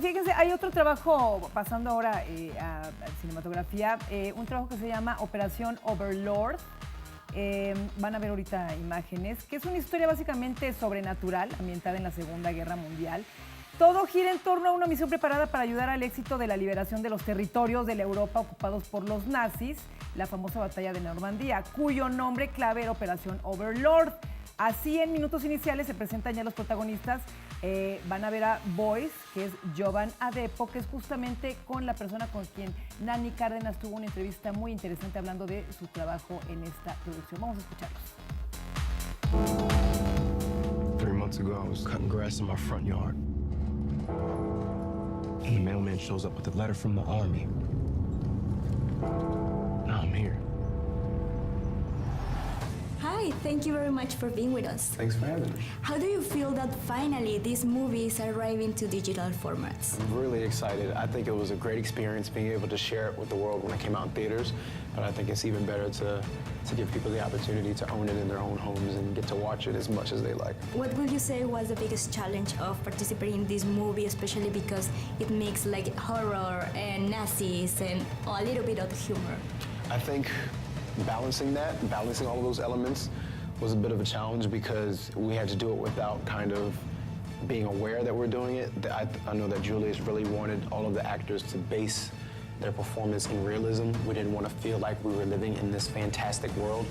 fíjense, hay otro trabajo, pasando ahora a cinematografía, un trabajo que se llama Operación Overlord. Van a ver ahorita imágenes, que es una historia básicamente sobrenatural, ambientada en la Segunda Guerra Mundial. Todo gira en torno a una misión preparada para ayudar al éxito de la liberación de los territorios de la Europa ocupados por los nazis, la famosa batalla de Normandía, cuyo nombre clave era Operación Overlord. Así, en minutos iniciales se presentan ya los protagonistas. Van a ver a Boyce, que es Jovan Adepo, que es justamente con la persona con quien Nani Cárdenas tuvo una entrevista muy interesante hablando de su trabajo en esta producción. Vamos a escucharlos. 3 months ago, I was cutting grass in my front yard. And the mailman shows up with a letter from the army. Now I'm here. Hi, thank you very much for being with us. Thanks for having me. How do you feel that finally this movie is arriving to digital formats? I'm really excited. I think it was a great experience being able to share it with the world when it came out in theaters. But I think it's even better to give people the opportunity to own it in their own homes and get to watch it as much as they like. What would you say was the biggest challenge of participating in this movie, especially because it makes like horror and Nazis and a little bit of humor? I think balancing all of those elements was a bit of a challenge because we had to do it without kind of being aware that we're doing it. I know that Julius really wanted all of the actors to base their performance in realism. We didn't want to feel like we were living in this fantastic world.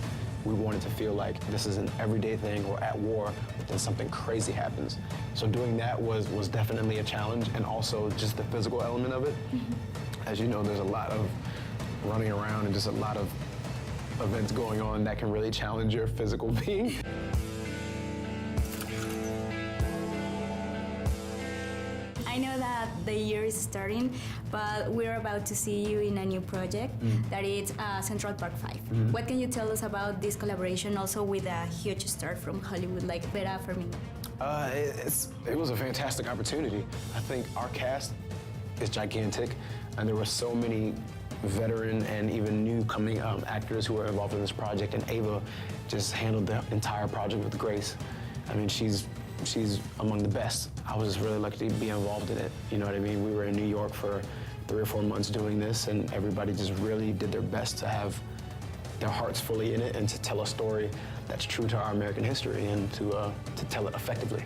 We wanted to feel like this is an everyday thing. We're at war, but then something crazy happens. So doing that was definitely a challenge, and also just the physical element of it. As you know, there's a lot of running around and just a lot of events going on that can really challenge your physical being. I know that the year is starting, but we're about to see you in a new project that is Central Park 5. What can you tell us about this collaboration, also with a huge star from Hollywood like Vera Farmiga? It was a fantastic opportunity. I think our cast is gigantic, and there were so many veteran and even new coming actors who were involved in this project, and Ava just handled the entire project with grace. I mean, she's among the best. I was just really lucky to be involved in it. You know what I mean? We were in New York for 3 or 4 months doing this, and everybody just really did their best to have their hearts fully in it and to tell a story that's true to our American history and to tell it effectively.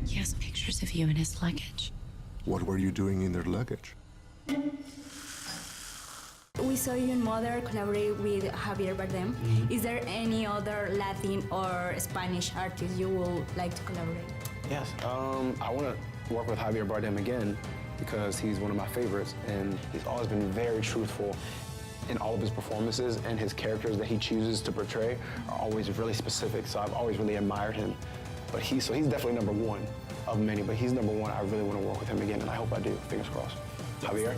He has pictures of you in his luggage. What were you doing in their luggage? We saw you in Mother collaborate with Javier Bardem. Is there any other Latin or Spanish artist you would like to collaborate? Yes, I want to work with Javier Bardem again because he's one of my favorites, and he's always been very truthful in all of his performances, and his characters that he chooses to portray are always really specific, so I've always really admired him. But he's definitely number one of many, but he's number one. I really want to work with him again, and I hope I do. Fingers crossed. Javier?